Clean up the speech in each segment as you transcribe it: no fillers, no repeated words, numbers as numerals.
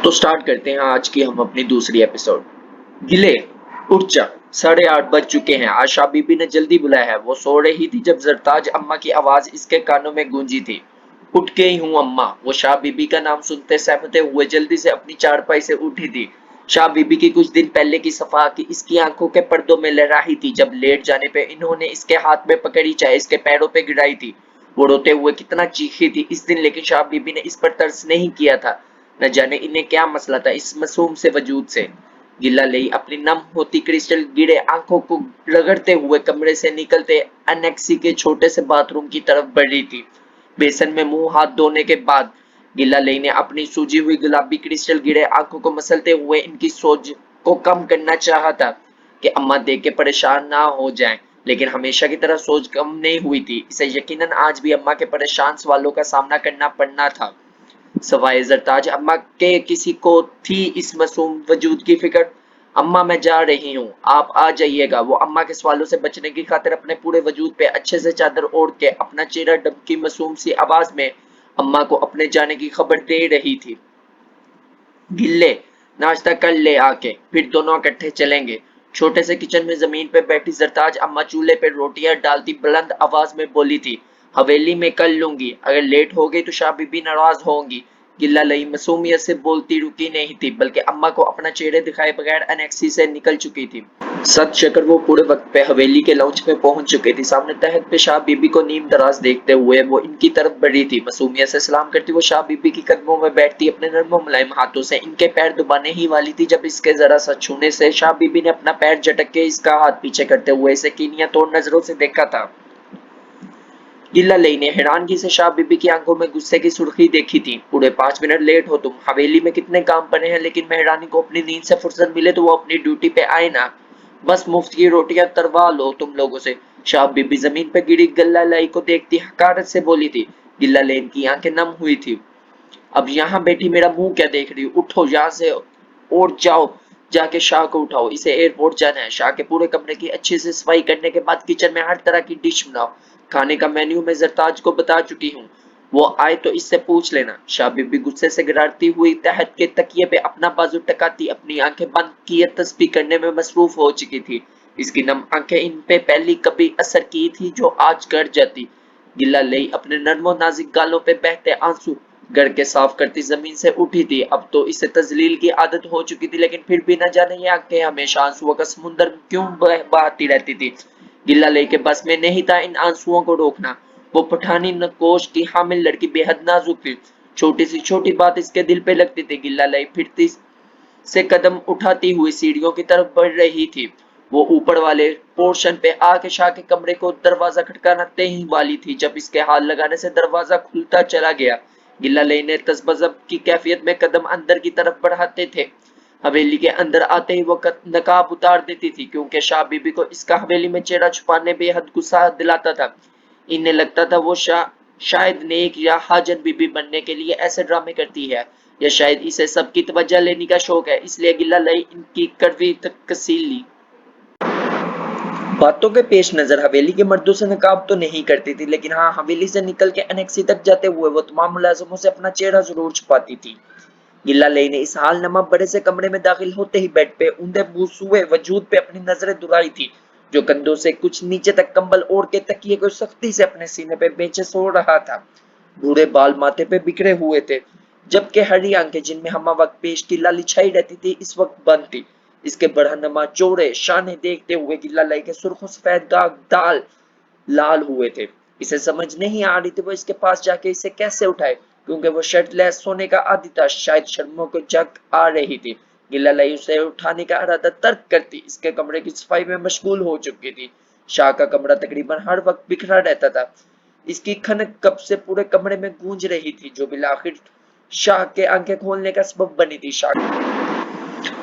तो स्टार्ट करते हैं आज की हम अपनी दूसरी एपिसोड। गिले, उठ जा। 8:30 बज चुके हैं। आशा बीबी ने जल्दी बुलाया है। वो सो रही थी जब जरताज अम्मा की आवाज इसके कानों में गूंजी थी। उठ गई हूँ अम्मा। वो शाह बीबी का नाम सुनते सहमते हुए जल्दी से अपनी चारपाई से उठी थी। शाह बीबी की कुछ दिन पहले की सफा की इसकी आंखों के पर्दों में लहराही थी जब लेट जाने पे इन्होंने इसके हाथ में पकड़ी चाहे इसके पैरों पे गिराई थी। वो रोते हुए कितना चीखी थी इस दिन, लेकिन शाह बीबी ने इस पर तरस नहीं किया था। न जाने इन्हें क्या मसला था इस मासूम से वजूद से। गिल्ला लई अपनी नम होती क्रिस्टल गिरे आंखों को रगड़ते हुए कमरे से निकलते अनेक्सी के छोटे से बाथरूम की तरफ बढ़ रही थी। बेसन में मुंह हाथ धोने के बाद गिल्ला लई ने अपनी सूजी हुई गुलाबी क्रिस्टल गिरे आंखों को मसलते हुए इनकी सोच को कम करना चाहा था कि अम्मा देख के परेशान ना हो जाएं, लेकिन हमेशा की तरह सोच कम नहीं हुई थी। इसे यकीनन आज भी अम्मा के परेशान सवालों का सामना करना पड़ना था। सवाए जरताज अम्मा के किसी को थी इस मासूम वजूद की फिक्र। अम्मा मैं जा रही हूँ, आप आ जाइएगा। वो अम्मा के सवालों से बचने की खातिर अपने पूरे वजूद पे अच्छे से चादर ओढ़ के अपना चेहरा डबकी मासूम सी आवाज में अम्मा को अपने जाने की खबर दे रही थी। गिल्ले, नाश्ता कर ले आके, फिर दोनों इकट्ठे चलेंगे। छोटे से किचन में जमीन पे बैठी जरताज अम्मा चूल्हे पे रोटियां डालती बुलंद आवाज में बोली थी। हवेली में कर लूंगी, अगर लेट हो गई तो शाह बीबी नाराज होंगी। गिल्ला लई मासूमियत से बोलती रुकी नहीं थी, बल्कि अम्मा को अपना चेहरे दिखाए बगैर अनेक्सी से निकल चुकी थी। सच शक्र वो पूरे वक्त पे हवेली के लाउंज में पहुंच चुकी थी। सामने तहत पे शाह बीबी को नीम दराज देखते हुए वो इनकी तरफ बढ़ी थी। मासूमियत से सलाम करती वो शाह बीबी की कदमों में बैठती अपने नर्म मुलायम हाथों से इनके पैर दबाने ही वाली थी जब इसके जरा सा छूने से शाह बीबी ने अपना पैर झटक के इसका हाथ पीछे करते हुए इसे कीनिया तोड़ नजरों से देखा था। गिल्ला लई ने हैरानगी से शाह बीबी की आंखों में गुस्से की सुर्खी देखी थी। पूरे 5 मिनट लेट हो तुम। हवेली में कितने काम पड़े हैं, लेकिन महारानी को अपनी नींद से फुर्सत मिले तो वो अपनी ड्यूटी पे आए ना। बस मुफ्त की रोटियां तरवा लो तुम लोगों से। शाह बीबी जमीन पर गिरी गिल्ला लई को देखती हकारत से बोली थी। गिल्ला लई की आंखें नम हुई थी। अब यहाँ बैठी मेरा मुंह क्या देख रही हो? उठो यहाँ से और जाओ, जाके शाह को उठाओ, इसे एयरपोर्ट जाना है। शाह के पूरे कमरे की अच्छे से सफाई करने के बाद किचन में हर तरह की डिश बनाओ। खाने का मेन्यू मैं जरताज को बता चुकी हूँ, वो आए तो इससे पूछ लेना। शाह बीबी गुस्से से गिराती हुई तहत के तकिए पे अपना बाजू टकाती अपनी आंखें बंद किए तस्बीह करने में मसरूफ हो चुकी थी। इसकी नम आंखें इन पे पहली कभी असर की थी जो आज कर जाती। गिल्ला लई अपने नर्मो नाजिक गालों पे बहते आंसू घर के साफ करती जमीन से उठी थी। अब तो इसे तजलील की आदत हो चुकी थी, लेकिन फिर भी न जाने ये आंखें हमेशा आंसुओं का समुंदर क्यों बहाती रहती थी। गिल्ला लई के बस में नहीं था इन आंसुओं को रोकना। वो पठानी नकोश की हामिल लड़की बेहद नाजुक थी। छोटी सी छोटी बात इसके दिल पे लगती थी। गिल्ला लई फिरती से कदम उठाती हुई सीढ़ियों की तरफ बढ़ रही थी। वो ऊपर वाले पोर्शन पे आके शाह के कमरे को दरवाजा खटकाने ही वाली थी जब इसके हाथ लगाने से दरवाजा खुलता चला गया। गिल्ला लई ने तसबजब की कैफियत में कदम अंदर की तरफ बढ़ाते थे। हवेली के अंदर आते ही वो नकाब उतार देती थी, क्योंकि शाह बीबी को इसका हवेली में चेहरा छुपाने बेहद गुस्सा दिलाता था। इन्हें लगता था वो शायद नेक या हाजन बीबी बनने के लिए ऐसे ड्रामे करती है, या शायद इसे सबकी तवज्जो लेने का शौक है, इसलिए गिल्ला लई इनकी कड़वी तकसीली बातों के पेश नजर हवेली के मर्दों से नकाब तो नहीं करती थी, लेकिन हाँ, हवेली से निकल के अनेक्सी तक जाते हुए वो तमाम मुलाजमों से अपना चेहरा जरूर छुपाती थी। गिल्ला लई ने इस हाल नमा बड़े से कमरे में दाखिल होते ही बेड पे ऊंधे बूसुए वजूद पे अपनी नजरें दुराई थी, जो कंधों से कुछ नीचे तक कंबल ओढ़ के तकिए को सख्ती से अपने सीने पे बेचे सो रहा था। बूढ़े बाल माथे पे बिखरे हुए थे, जबकि हरी आंखें जिनमें हमा वक्त पेश की लाली छाई रहती थी इस वक्त बंद थी। इसके बढ़नमा चौड़े शाने देखते हुए गिल्ला लई के सुर्ख सफेद दाग दाल लाल हुए थे। इसे समझ नहीं आ रही थी वो इसके पास जाके इसे कैसे उठाए, क्योंकि वो शर्टलेस सोने का आदी था। शायद शर्मों को जग आ रही थी। गिल्ला लई उसे उठाने का इरादा तर्क करती इसके कमरे की सफाई में मशगूल हो चुकी थी। शाह का कमरा तकरीबन हर वक्त बिखरा रहता था। इसकी खनक कब से पूरे कमरे में गूंज रही थी, जो बिलाखिर शाह के आंखें खोलने का सबब बनी थी।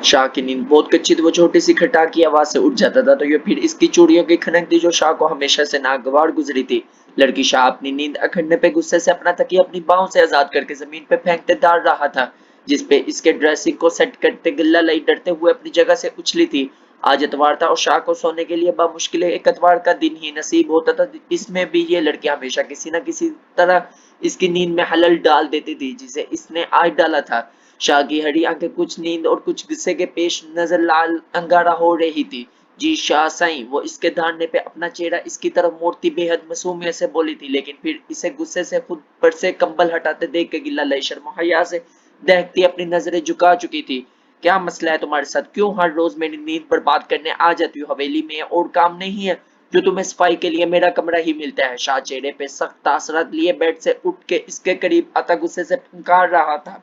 शाह की नींद बहुत कच्ची थी। वो छोटी सी खटा की आवाज से उठ जाता था तो ये फिर इसकी चूड़ियों की खनक थी जो शाह को हमेशा से नागवार गुजरी थी। लड़की शाह अपनी नींद अखड़ने पे गुस्से से अपना तकिया अपनी बाहों से आजाद करके जमीन पे फेंकते दाड़ रहा था, जिसपे इसके ड्रेसिंग को सेट करते गिल्ला लई डरते हुए अपनी जगह से उछली थी। आज इतवार था और शाह को सोने के लिए बामुश्किल एक इतवार का दिन ही नसीब होता था। इसमें भी ये लड़की हमेशा किसी न किसी तरह इसकी नींद में हलल डाल देती थी जिसे इसने आज डाला था। शाह की हरी आंखें कुछ नींद और कुछ गुस्से के पेश नजर लाल अंगारा हो रही थी। जी शाह साईं, वो इसके धारने पे अपना चेहरा इसकी तरफ मोड़ती बेहद मासूमियत से बोली थी, लेकिन फिर इसे गुस्से से खुद पर से कंबल हटाते देख के गिल्ला लई शर्म हया से दहकती अपनी नजरें झुका चुकी थी। क्या मसला है तुम्हारे साथ? क्यों हर रोज मेरी नींद बर्बाद करने आ जाती हो? हवेली में और काम नहीं है जो तुम्हें सफाई के लिए मेरा कमरा ही मिलता है? शाह चेहरे पे सख्त तासरात लिए बेड से उठ के इसके करीब आता गुस्से से फंकार रहा था।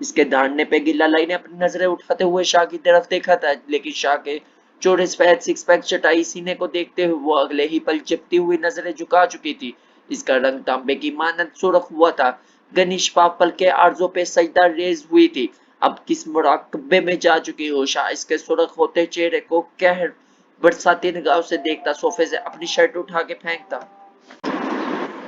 इसके दाढ़ने पे गिल्ला लाई ने अपनी नजरें उठाते हुए शाह की तरफ देखा था, लेकिन शाह के चौड़े सफेद सिक्स पैक चटाई सीने को देखते हुए वो अगले ही पल चिपती हुई नजरें झुका चुकी थी। इसका रंग तांबे की मानद सुर्ख हुआ था। गनीश पापल के आर्जों पे सजदा रेज हुई थी। अब किस मुराकबे में जा चुकी हो? शाह इसके सुर्ख होते चेहरे को कहर बरसाती निगाहों से देखता, सोफे से अपनी शर्ट उठा के फेंकता।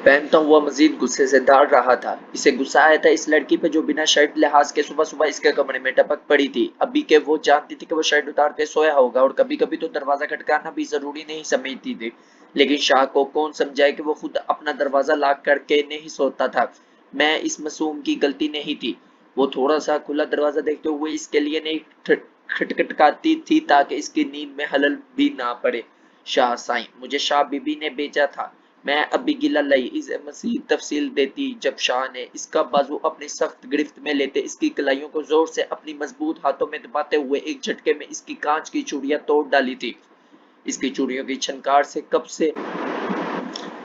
पहनता हुआ मजीद गुस्से से दौड़ रहा था। इसे गुस्सा आया था इस लड़की पे जो बिना शर्ट लिहाज के सुबह सुबह इसके कमरे में टपक पड़ी थी। अभी के वो जानती थी कि वो शर्ट उतार के सोया होगा और कभी कभी तो दरवाजा खटकाना भी जरूरी नहीं समझती थी, लेकिन शाह को कौन समझाए कि वो खुद अपना दरवाजा लॉक करके नहीं सोता था। मैं इस मासूम की गलती नहीं थी। वो थोड़ा सा खुला दरवाजा देखते हुए इसके लिए नहीं खटखटाती थी ताकि इसकी नींद में हलल भी ना पड़े। शाह साईं, मुझे शाह बीबी ने भेजा था। मैं अभी गिला लई इसे मजीद तफसील देती जब शाह ने इसका बाजू अपनी सख्त गिरफ्त में लेते इसकी कलाइयों को जोर से अपनी मजबूत हाथों में दबाते हुए एक झटके में इसकी कांच की चूड़ियां तोड़ डाली थी। इसकी चूड़ियों की छनकार से कब से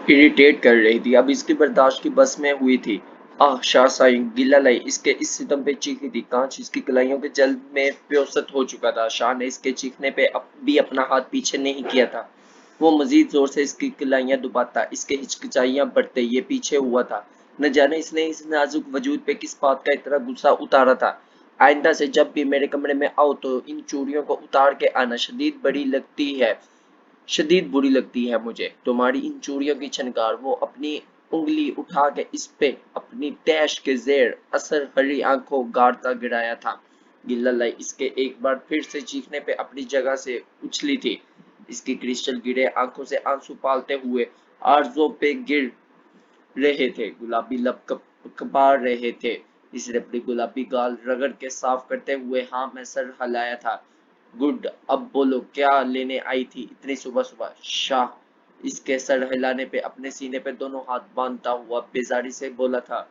इरिटेट कर रही थी, अब इसकी बर्दाश्त की बस में हुई थी। आह शाह साईं, गिला लाई इसके इस सितम पे चीखी थी। कांच इसकी कलाइयों के जल में प्योसत हो चुका था। शाह ने इसके चीखने पे भी अपना हाथ पीछे नहीं किया था। वो मजीद जोर से इसकी कलाइयां दबाता, इसके हिचकिचाइयां बढ़ते ये पीछे हुआ था। न जाने इसने इस नाजुक वजूद पे किस बात का इतना गुस्सा उतारा था। आइंदा से जब भी मेरे कमरे में आओ तो इन चूड़ियों को उतार के आना। शदीद बुरी लगती है मुझे तुम्हारी इन चूड़ियों की छनकार। वो अपनी उंगली उठा के इस पे अपनी तैश के जेर असर हरी आंखों गाड़ता गिराया था। गिल्ला लाई इसके एक बार फिर से चीखने पे अपनी जगह से उछली थी। इसकी क्रिस्टल गिरे आंखों से आंसू पालते हुए आरजों पे गिर रहे थे, गुलाबी लब कबार रहे थे। इसने अपनी गुलाबी गाल रगड़ के साफ करते हुए हाँ में सर हिलाया था। गुड, अब बोलो क्या लेने आई थी इतनी सुबह सुबह? शाह इसके सर हिलाने पे अपने सीने पे दोनों हाथ बांधता हुआ बेजारी से बोला था।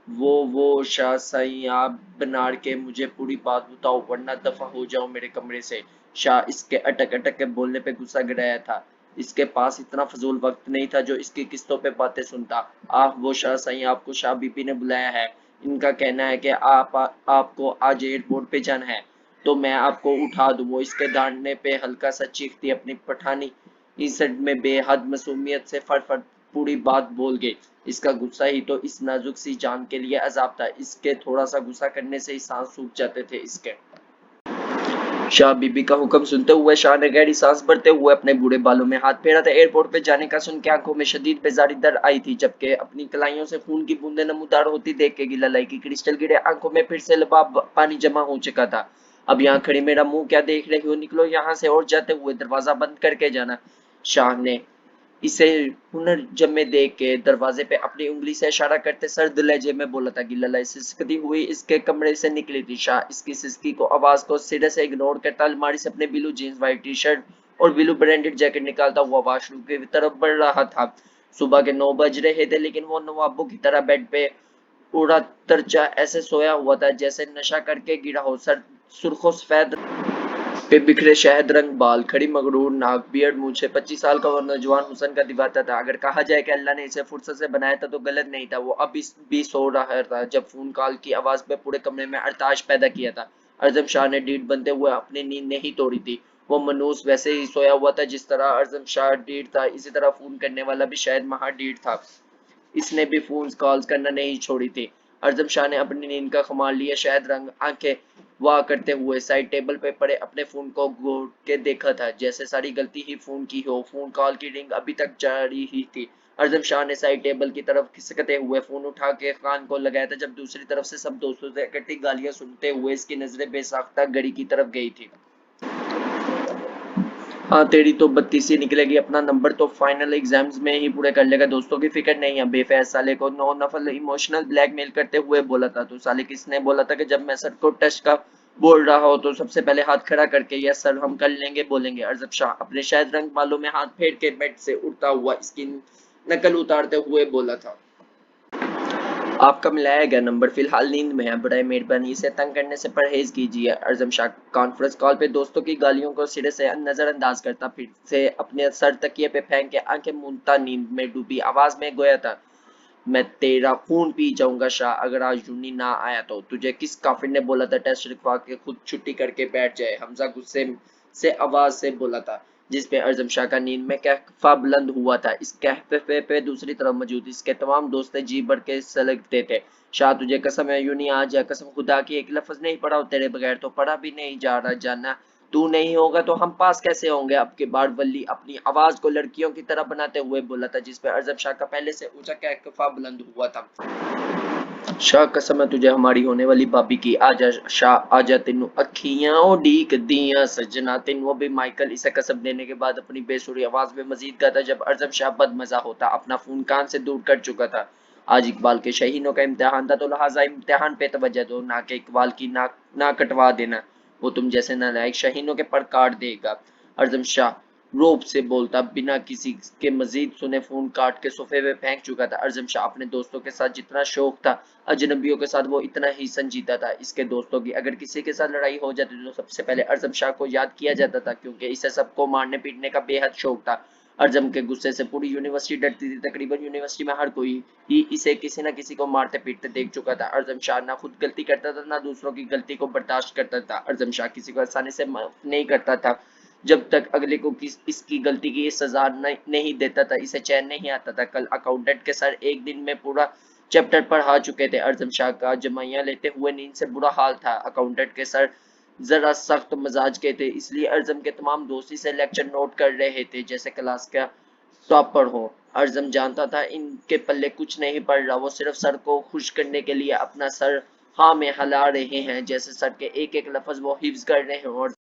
वो शाह साईं, आप बनाड़ के मुझे पूरी बात बताओ वरना दफा हो जाओ मेरे कमरे से। शाह इसके अटक अटक के बोलने पे गुस्सा गिराया था। इसके पास इतना फजूल वक्त नहीं था जो इसकी किस्तों पे बातें सुनता। आह वो शाह साईं, आपको शाह बीबी ने बुलाया है। इनका कहना है कि आपको आज एयरपोर्ट पे जाना है तो मैं आपको उठा दूं। वो इसके दांडने पे हल्का सा चीखती अपनी पठानी ईसड में बेहद मासूमियत से फटफट पूरी बात बोल गई। इसका गुस्सा ही तो इस नाजुक सी जान के लिए अजाब था। इसके थोड़ा सा गुस्सा करने से ही सांस सूख जाते थे इसके। शाह बीबी का हुक्म सुनते हुए शाह ने गहरी सांस भरते हुए अपने बूढ़े बालों में हाथ फेरा था। एयरपोर्ट पे जाने का सुन के आंखों में शदीद बेजारी दर आई थी, जबकि अपनी कलाइयों से खून की बूंदें नमूदार होती देख के गिला लाई की क्रिस्टल गिरे आंखों में फिर से लबाब पानी जमा हो चुका था। अब यहाँ खड़ी मेरा मुंह क्या देख रही हो? निकलो यहाँ से और जाते हुए दरवाजा बंद करके जाना। शाह ने इसे पुनर्जन्मे देख के दरवाजे पे अपनी उंगली से इशारा करते सर्द लहजे में बोला था। गिल्ला सिसकती हुई इसके कमरे से निकली थी। शाह इसकी सिसकी को आवाज को सिरे से इग्नोर करता अलमारी से अपने blue jeans, white T shirt और ब्लू ब्रांडेड जैकेट निकालता हुआ वॉशरूम की तरफ बढ़ रहा था। सुबह के 9 बज रहे थे, लेकिन वो नवाबों की तरह बेड पे उड़ा तरचा ऐसे सोया हुआ था जैसे नशा करके गिरा हो। सर सुर्खो सफेद पे बिखरे शहद रंग बाल, खड़ी मगरूर नाक, बियर्ड मूछें। 25 साल का वो नौजवान हुस्न का दीवाता था। अगर कहा जाए कि अल्लाह ने इसे फुर्सत से बनाया था तो गलत नहीं था। वो अब भी सो रहा था जब फोन कॉल की आवाज पे पूरे कमरे में अरताश पैदा किया था। अजम शाह ने डीड बनते हुए अपनी नींद नहीं तोड़ी थी। वो मनूस वैसे ही सोया हुआ था जिस तरह अजम शाह डीड था, इसी तरह फोन करने वाला भी शायद महा डीड था। इसने भी फोन कॉल्स करना नहीं छोड़ी थी। अर्जम शाह ने अपनी नींद का खुमार लिया शायद रंग आंखें वाह करते हुए साइड टेबल पे पड़े अपने फोन को घोट के देखा था, जैसे सारी गलती ही फोन की हो। फोन कॉल की रिंग अभी तक जारी ही थी। अर्जम शाह ने साइड टेबल की तरफ खिसकते हुए फोन उठा के कान को लगाया था जब दूसरी तरफ से सब दोस्तों से इकट्ठी गालियां सुनते हुए इसकी नजरें बेसाख्ता घड़ी की तरफ गई थी। हाँ तेरी तो 32 ही निकलेगी, अपना नंबर तो फाइनल एग्जाम्स में ही पूरे कर लेगा, दोस्तों की फिक्र नहीं है। बेफैज साले को नो नफल इमोशनल ब्लैकमेल करते हुए बोला था। तो साले किसने बोला था कि जब मैं सर को टेस्ट का बोल रहा हो तो सबसे पहले हाथ खड़ा करके यस सर हम कर लेंगे बोलेंगे। अरजब शाह अपने शायद रंग बालों में हाथ फेर के बेड से उठता हुआ इसकी नकल उतारते हुए बोला था। आपका मिलाया गया नंबर फिलहाल नींद में है, बड़े मेहरबानी इसे तंग करने से परहेज कीजिए। अर्जम शाह कॉन्फ्रेंस कॉल पे दोस्तों की गालियों को सिरे से नजरअंदाज करता फिर से अपने सर तकिए पे फेंक के आंखें मूंदता नींद में डूबी आवाज में गोया था, मैं तेरा खून पी जाऊंगा शाह अगर आज यूनी ना आया तो। तुझे किस काफिर ने बोला था टेस्ट लिखवा के खुद छुट्टी करके बैठ जाए? हमजा गुस्से से आवाज से बोला था, जिस पे अर्जम शाह का नींद में कहफा बुलंद हुआ था। इस कहफे पे दूसरी तरफ मौजूद इसके तमाम दोस्त जी भर के सलगते थे। शाह तुझे कसम है यूं नहीं आज या कसम खुदा की एक लफ्ज नहीं पढ़ा तेरे बगैर तो पढ़ा भी नहीं जा रहा जाना। तू नहीं होगा तो हम पास कैसे होंगे? अब के बार वली अपनी आवाज को लड़कियों की तरह बनाते हुए बोला था, जिस पे अर्जब शाह का पहले से ऊंचा कहकफा बुलंद हुआ था। शाह कसम है तुझे हमारी होने वाली भाभी की, आजा शाह आजा तेनू अखियां उड़ीक दियां सजना तेनू। अभी माइकल इसे कसम देने के बाद अपनी बेसुरी आवाज में मजीद गाता जब अर्जब शाह बदमजा होता, अपना फोन कान से दूर कर चुका था। आज इकबाल के शहीनों का इम्तिहान था तो लिहाजा इम्तिहान पे तवज्जो दो, ना कि इकबाल की नाक ना कटवा देना, वो तुम जैसे नालायक शहीनों के पर काट देगा। अर्जम शाह रोब से बोलता बिना किसी के मजीद सुने फोन काट के सोफे पे फेंक चुका था। अर्जम शाह अपने दोस्तों के साथ जितना शौक था अजनबियों के साथ वो इतना ही संजीदा था। इसके दोस्तों की अगर किसी के साथ लड़ाई हो जाती तो सबसे पहले अर्जम शाह को याद किया जाता था, क्योंकि इसे सबको मारने पीटने का बेहद शौक था। अर्जम के गुस्से से पूरी यूनिवर्सिटी डरती थी, तकरीबन यूनिवर्सिटी में हर कोई ही इसे किसी न किसी को मारते पीटते देख चुका था। अर्जम शाह ना खुद गलती करता था ना दूसरों की गलती को बर्दाश्त करता था। अर्जम शाह किसी को आसानी से माफ नहीं करता था जब तक अगले को इसकी गलती की सजा नहीं देता था, इसे चैन नहीं आता था। कल अकाउंटेंट के सर एक दिन में पूरा चैप्टर पढ़ा चुके थे। अर्जम शाह का जमाइया लेते हुए नींद से बुरा हाल था। अकाउंटेंट के सर जरा सख्त मजाज के थे, इसलिए अर्जम के तमाम दोस्त इसे लेक्चर नोट कर रहे थे जैसे क्लास का टॉपर हो। अर्जम जानता था इनके पल्ले कुछ नहीं पड़ रहा, वो सिर्फ सर को खुश करने के लिए अपना सर हाँ में हिला रहे हैं, जैसे सर के एक एक लफ्ज वो हिफ्ज कर रहे हैं और